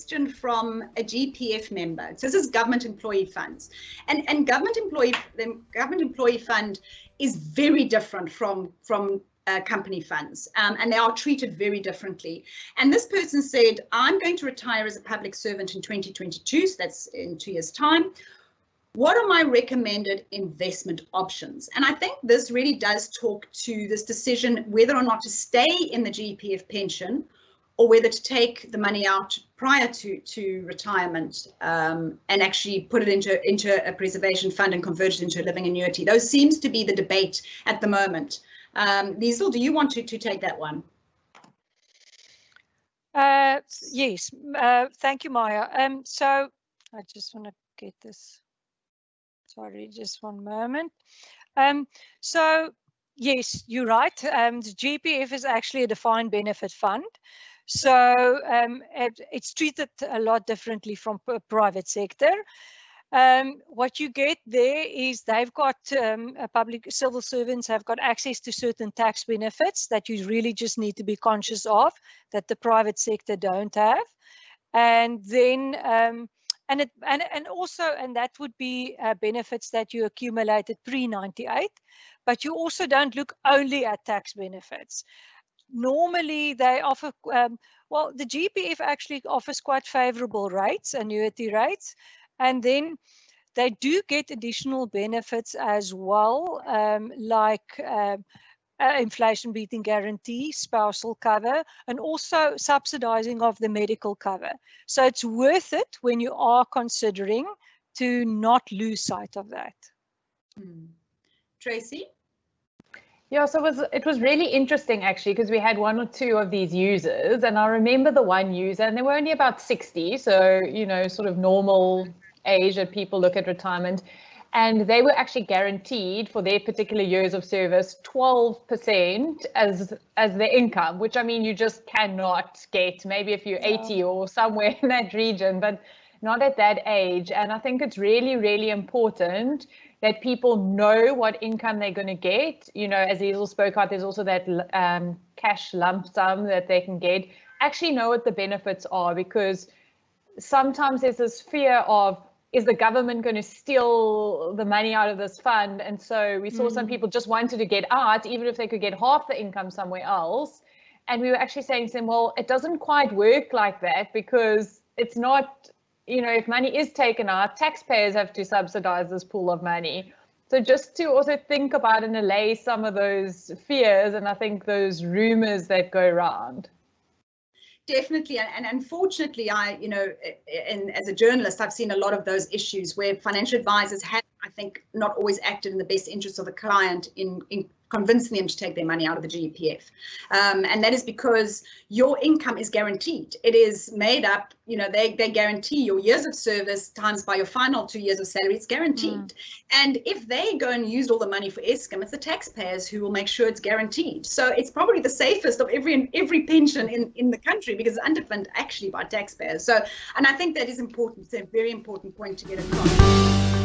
question from a GPF member. So this is government employee funds, and government employee fund is very different from company funds, and they are treated very differently. And this person said, I'm going to retire as a public servant in 2022, so that's in 2 years' time. What are my recommended investment options? And I think this really does talk to this decision whether or not to stay in the GPF pension or whether to take the money out prior to retirement and actually put it into a preservation fund and convert it into a living annuity. Those seems to be the debate at the moment. Liesl, do you want to take that one? Yes, thank you, Maya. So I just want to get this. Sorry, just one moment. So yes, you're right. The GPF is actually a defined benefit fund. So it's treated a lot differently from private sector. What you get there is they've got public civil servants have got access to certain tax benefits that you really just need to be conscious of that the private sector don't have. And then and that would be benefits that you accumulated pre-98, but you also don't look only at tax benefits. Normally they offer, well, the GPF actually offers quite favorable rates, annuity rates, and then they do get additional benefits as well, like inflation beating guarantee, spousal cover, and also subsidizing of the medical cover. So it's worth it when you are considering to not lose sight of that. Tracy? Yeah, so it was really interesting actually, because we had 1 or 2 of these users, and I remember the one user, and they were only about 60, so sort of normal age that people look at retirement. And they were actually guaranteed for their particular years of service 12% as their income, which I mean you just cannot get. Maybe if you're 80 or somewhere in that region, but not at that age. And I think it's really, really important that people know what income they're going to get. As Liesl spoke about, there's also that cash lump sum that they can get. Actually know what the benefits are, because sometimes there's this fear of, is the government going to steal the money out of this fund? And so we saw some people just wanted to get out, even if they could get half the income somewhere else. And we were actually saying to them, well, it doesn't quite work like that, because it's not, if money is taken out, taxpayers have to subsidize this pool of money. So just to also think about and allay some of those fears, and I think those rumors that go around. Definitely, and unfortunately, and as a journalist, I've seen a lot of those issues where financial advisors have, I think, not always acted in the best interest of the client in convincing them to take their money out of the GPF. And that is because your income is guaranteed. It is made up, they guarantee your years of service times by your final 2 years of salary. It's guaranteed. And if they go and use all the money for Eskom, it's the taxpayers who will make sure it's guaranteed. So it's probably the safest of every pension in the country, because it's underfunded actually by taxpayers. So, and I think that is important. It's a very important point to get across.